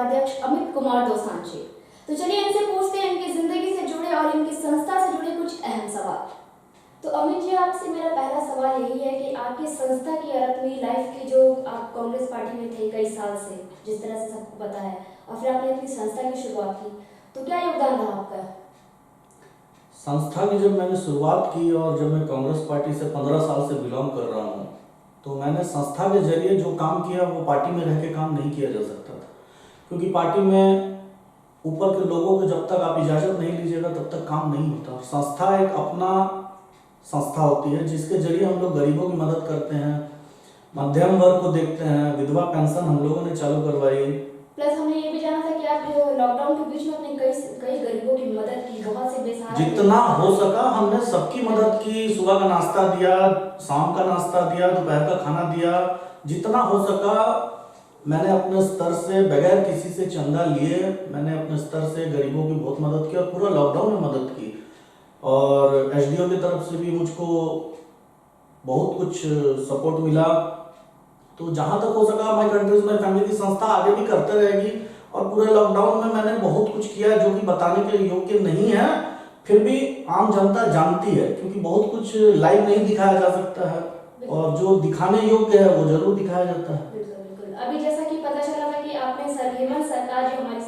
उपाध्यक्ष अमित कुमार दोसांझ। तो चलिए इनसे पूछते हैं इनकी जिंदगी से जुड़े और इनकी संस्था से जुड़े कुछ अहम सवाल। तो अमित जी, आपसे मेरा पहला सवाल यही है कि आपकी संस्था की और अपनी लाइफ की, जो आप कांग्रेस पार्टी में थे कई साल से, जिस तरह से सबको पता है, और फिर आपने अपनी संस्था की शुरुआत की, तो क्या योगदान रहा आपका? संस्था की जब मैंने शुरुआत की और जब मैं कांग्रेस पार्टी से 15 साल से बिलोंग कर रहा हूँ, तो मैंने संस्था के जरिए जो काम किया वो पार्टी में रह के काम नहीं किया जा सकता था। क्योंकि पार्टी में ऊपर के लोगों को जब तक आप इजाज़त नहीं लीजिएगा तब तक काम नहीं होता। संस्था एक अपना संस्था होती है जिसके जरिए हम लोग गरीबों की मदद करते हैं, मध्यम वर्ग को देखते हैं। विधवा पेंशन हम लोगों ने चालू करवाई। प्लस हमने ये भी जाना था कि आप लॉकडाउन के बीच में अपने कई गरीबों की मदद की, बहुत से बेसहारा, जितना हो सका हमने सबकी मदद की। सुबह का नाश्ता दिया, शाम का नाश्ता दिया, दोपहर का खाना दिया। जितना हो सका मैंने अपने स्तर से, बगैर किसी से चंदा लिए, मैंने अपने स्तर से गरीबों की बहुत मदद की और पूरा लॉकडाउन में मदद की। और एसडीओ की तरफ से भी मुझको बहुत कुछ सपोर्ट मिला। तो जहाँ तक हो सका माय कंट्रीज माय फैमिली की संस्था आगे भी करते रहेगी। और पूरे लॉकडाउन में मैंने बहुत कुछ किया जो कि बताने के योग्य नहीं है, फिर भी आम जनता जानती है, क्योंकि बहुत कुछ लाइव नहीं दिखाया जा सकता है और जो दिखाने योग्य है वो जरूर दिखाया जाता है। बिल्कुल। अभी जैसा कि पता चला था कि आपने हेमंत सरकार, जो हमारी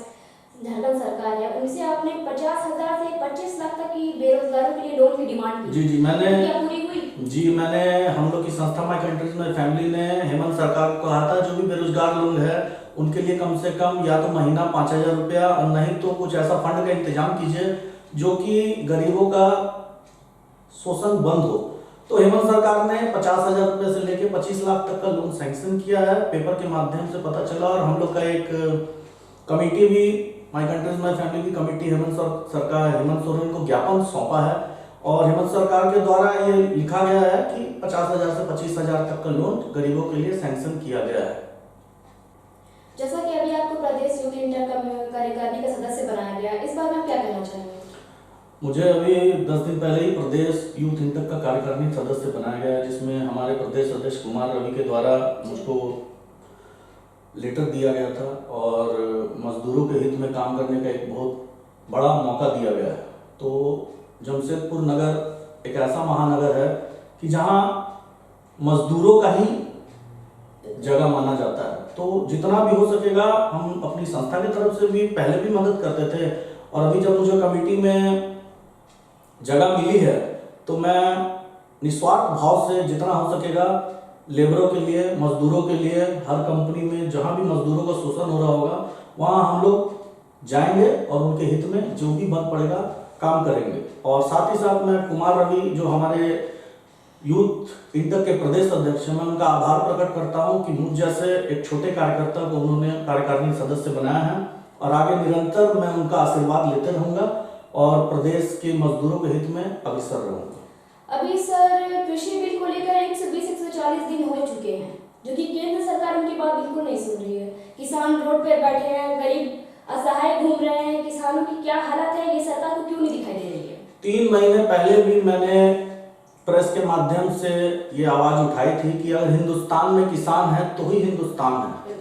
झारखंड सरकार है, उनसे आपने 50,000 से 25 लाख तक की बेरोजगारों के लिए लोन की डिमांड की। जी मैंने पूरी हुई? जी मैंने, हम लोग की संस्था माय कंट्रीज माय फैमिली ने हेमंत सरकार को कहा था जो भी बेरोजगार लोग हैं उनके लिए कम से कम या तो महीना 5,000 रुपया और नहीं तो कुछ ऐसा फंड का इंतजाम कीजिए जो कि गरीबों का शोषण बंद हो। तो हेमंत सरकार ने 50,000 रुपये से लेके 25 लाख तक का लोन सैंक्शन किया है। पेपर के माध्यम से पता चला। और हम लोग का एक कमेटी भी, माय कंट्रीज माय फैमिली की कमेटी, हेमंत सोरेन को ज्ञापन सौंपा है और हेमंत सरकार के द्वारा ये लिखा गया है कि 50,000 से 25,000 तक का लोन गरीबों के लिए सैंक्शन किया गया है। जैसा कि अभी आपको प्रदेश यूथ इंटर कार्यकारिणी का सदस्य बनाया गया, इस बारे में आप क्या कहना चाहेंगे? मुझे अभी 10 दिन पहले ही प्रदेश यूथ इंटर का कार्यकारिणी सदस्य बनाया गया है, जिसमें हमारे प्रदेश अध्यक्ष कुमार रवि के द्वारा मुझको लेटर दिया गया था और मजदूरों के हित में काम करने का एक बहुत बड़ा मौका दिया गया है। तो जमशेदपुर नगर एक ऐसा महानगर है कि जहां मजदूरों का ही जगह माना जाता है। तो जितना भी हो सकेगा हम अपनी संस्था की तरफ से भी पहले भी मदद करते थे और अभी जब मुझे कमेटी में जगह मिली है तो मैं निस्वार्थ भाव से जितना हो सकेगा लेबरों के लिए, मजदूरों के लिए, हर कंपनी में जहां भी मजदूरों का शोषण हो रहा होगा वहां हम लोग जाएंगे और उनके हित में जो भी बन पड़ेगा काम करेंगे। और साथ ही साथ मैं कुमार रवि, जो हमारे यूथ इंटर के प्रदेश अध्यक्ष हैं, मैं उनका आभार प्रकट करता हूं कि मुझ जैसे एक छोटे कार्यकर्ता को उन्होंने कार्यकारिणी सदस्य बनाया है और आगे निरंतर मैं उनका आशीर्वाद लेते रहूंगा और प्रदेश के मजदूरों के हित में अग्रसर रहूंगा। अभी सर कृषि बिल को लेकर 120-140 दिन हो चुके हैं, जो कि केंद्र सरकार उनकी बात बिल्कुल नहीं सुन रही है। किसान रोड पर बैठे हैं, गरीब असहाय घूम रहे हैं। किसानों की क्या हालत है, ये सरकार को क्यों नहीं दिखाई दे रही है? 3 महीने पहले भी मैंने प्रेस के माध्यम से ये आवाज उठाई थी कि अगर हिंदुस्तान में किसान है तो ही हिंदुस्तान है।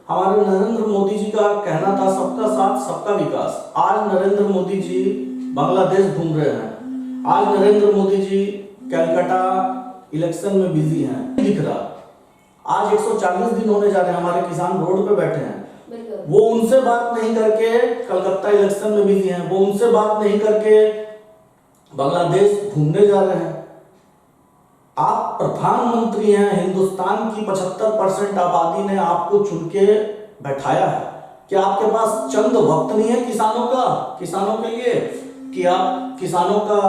हमारे नरेंद्र मोदी जी का कहना था सबका साथ सबका विकास। आज नरेंद्र मोदी जी बांग्लादेश घूम रहे हैं, आज नरेंद्र मोदी जी कलकत्ता इलेक्शन में बिजी हैं, दिख रहा। आज 140 दिन होने जा रहे हैं, हमारे किसान रोड पे बैठे हैं। वो उनसे बात नहीं करके कलकत्ता इलेक्शन में बिजी हैं, वो उनसे बात नहीं करके बांग्लादेश घूमने जा रहे हैं। आप प्रधानमंत्री हैं, हिंदुस्तान की 75% आबादी ने आपको चुन के बैठाया है। क्या आपके पास चंद वक्त नहीं है किसानों के लिए कि आप किसानों का,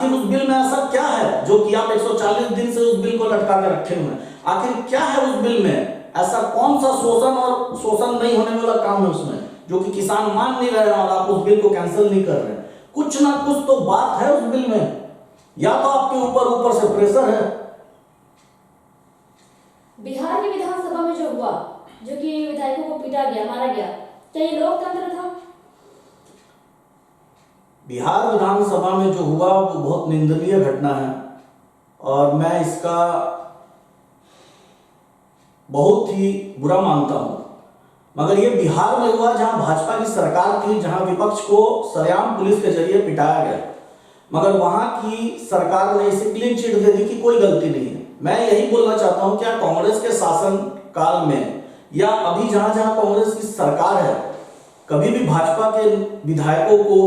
उस बिल में ऐसा क्या है जो कि आप 140 दिन से उस बिल को लटका के रखे हुए हैं? आखिर क्या है उस बिल में? ऐसा कौन सा शोषण और शोषण नहीं होने वाला काम है उसमें जो कि किसान मान नहीं रहे हैं और आप उस बिल को कैंसिल नहीं कर रहे हैं? कुछ ना कुछ तो बात है उस बिल में, या तो आपके ऊपर से प्रेशर है। बिहार की विधानसभा में जो हुआ, जो कि विधायकों को पीटा गया, मारा गया, क्या ये लोकतंत्र था? बिहार विधानसभा में जो हुआ वो बहुत निंदनीय घटना है और मैं इसका बहुत ही बुरा मानता हूं। मगर ये बिहार में हुआ जहां भाजपा की सरकार थी, जहां विपक्ष को सरेआम पुलिस के जरिए पिटाया गया, मगर वहां की सरकार ने इसे क्लीन चिट दे दी कि कोई गलती नहीं है। मैं यही बोलना चाहता हूं, क्या कांग्रेस के शासन काल में या अभी जहां जहां कांग्रेस की सरकार है, कभी भी भाजपा के विधायकों को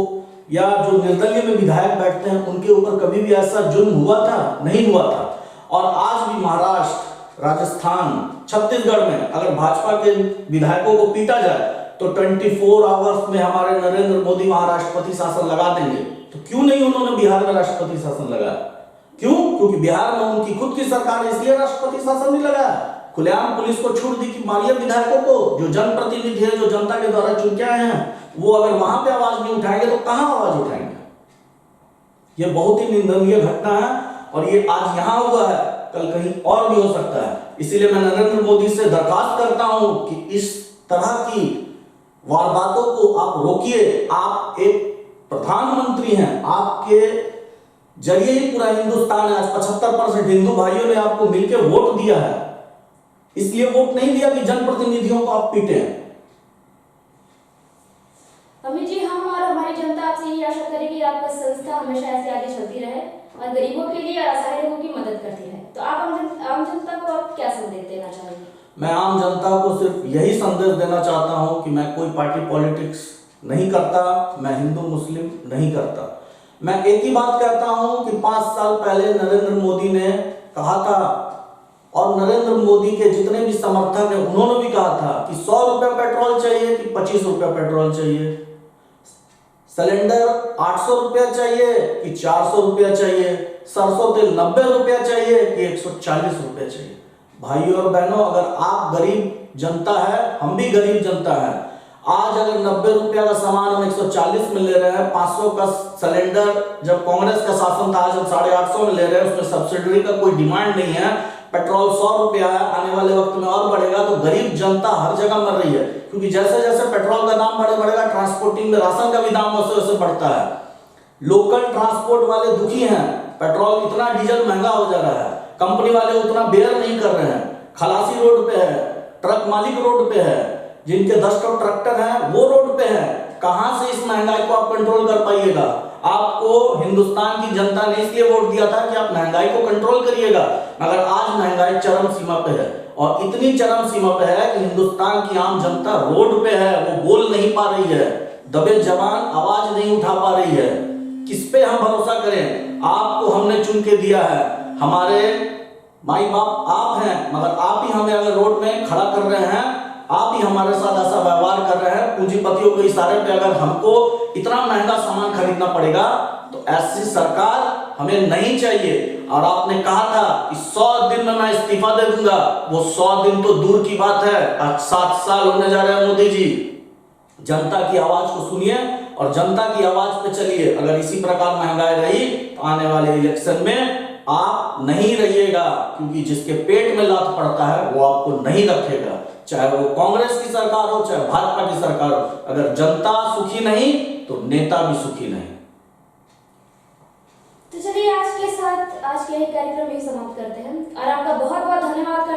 या जो निर्दलीय में विधायक बैठते हैं उनके ऊपर कभी भी ऐसा जुल्म हुआ था? नहीं हुआ था। और आज भी महाराष्ट्र, राजस्थान, छत्तीसगढ़ में अगर भाजपा के विधायकों को पीटा जाए तो 24 आवर्स में हमारे नरेंद्र मोदी वहां राष्ट्रपति शासन लगा देंगे। तो क्यों नहीं उन्होंने बिहार में राष्ट्रपति शासन लगाया? क्यों? क्योंकि बिहार में उनकी खुद की सरकार है, इसलिए राष्ट्रपति शासन नहीं लगाया। खुलेआम पुलिस को छूट दी कि मारिए विधायकों को, जो जनप्रतिनिधि है, जो जनता के द्वारा चुन के आए हैं, वो अगर वहां पे आवाज नहीं उठाएंगे तो कहां आवाज उठाएंगे? ये बहुत ही निंदनीय घटना है और ये आज यहां हुआ है, कल कहीं और भी हो सकता है। इसीलिए मैं नरेंद्र मोदी से दरखास्त करता हूं कि इस तरह की वारदातों को आप रोकिए। आप एक प्रधानमंत्री हैं, आपके जरिए ही पूरा हिंदुस्तान है। आज 75% हिंदू भाइयों ने आपको मिलकर वोट दिया है, इसलिए वोट नहीं दिया कि जनप्रतिनिधियों को आप पीटे हैं। अमित जी, हम और हमारी जनता आपसे यही आशा करेगी कि आपका संस्था हमेशा ऐसे आगे चलती रहे और गरीबों के लिए और असहाय लोगों की मदद करती रहे। तो आप आम जनता को आप क्या संदेश देना चाहेंगे? मैं आम जनता को सिर्फ यही संदेश देना चाहता हूं कि मैं कोई पार्टी पॉलिटिक्स नहीं करता, मैं हिंदू मुस्लिम नहीं करता। मैं एक ही बात कहता हूं कि 5 साल पहले नरेंद्र मोदी ने कहा था, और नरेंद्र मोदी के जितने भी समर्थक हैं उन्होंने भी कहा था कि 100 रुपये पेट्रोल चाहिए कि 25 रुपये पेट्रोल चाहिए, सिलेंडर 800 रुपया चाहिए कि 400 रुपया चाहिए, सरसों तेल 90 रुपया चाहिए कि 140 रुपया चाहिए। भाइयों और बहनों, अगर आप गरीब जनता है, हम भी गरीब जनता है, आज अगर 90 रुपया का सामान हम 140 में ले रहे हैं, 500 का सिलेंडर जब कांग्रेस का शासन था आज हम 850 में ले रहे हैं, उसमें सब्सिडी का कोई डिमांड नहीं है, पेट्रोल 100 रुपया है, आने वाले वक्त में और बढ़ेगा, तो गरीब जनता हर जगह मर रही है। क्योंकि जैसे जैसे पेट्रोल का दाम बढ़ेगा, ट्रांसपोर्टिंग में राशन का भी दाम वैसे वैसे बढ़ता है। लोकल ट्रांसपोर्ट वाले दुखी हैं, पेट्रोल इतना, डीजल महंगा हो जा रहा है, कंपनी वाले उतना बेयर नहीं कर रहे हैं, खलासी रोड पे है, ट्रक मालिक रोड पे है, जिनके 10 टन ट्रैक्टर हैं वो रोड पे है। कहां से इस महंगाई को आप कंट्रोल कर पाइएगा? आपको हिंदुस्तान की जनता ने इसलिए वोट दिया था कि आप महंगाई को कंट्रोल करिएगा, मगर आज महंगाई चरम सीमा पे है, और इतनी चरम सीमा पे है कि हिंदुस्तान की आम जनता रोड पे है, वो बोल नहीं पा रही है, दबे जबान आवाज नहीं उठा पा रही है। किस पे हम भरोसा करें? आपको हमने चुन के दिया है, हमारे माई बाप आप हैं, मगर आप ही हमें अगर रोड में खड़ा कर रहे हैं, आप ही हमारे साथ ऐसा व्यवहार कर रहे हैं, पूंजीपतियों के इशारे पे अगर हमको इतना महंगा सामान खरीदना पड़ेगा, तो ऐसी सरकार हमें नहीं चाहिए। और आपने कहा था कि 100 दिन में मैं इस्तीफा दे दूंगा, वो 100 दिन तो दूर की बात है, आज 7 साल होने जा रहे हैं। मोदी जी, जनता की आवाज को सुनिए और जनता की आवाज पे चलिए। अगर इसी प्रकार महंगाई रही तो आने वाले इलेक्शन में आप नहीं रहिएगा, क्योंकि जिसके पेट में लात पड़ता है वो आपको नहीं रखेगा, चाहे वो कांग्रेस की सरकार हो चाहे भाजपा की सरकार हो। अगर जनता सुखी नहीं तो नेता भी सुखी नहीं। तो चलिए आज के साथ आज के कार्यक्रम में समाप्त करते हैं और आपका बहुत बहुत धन्यवाद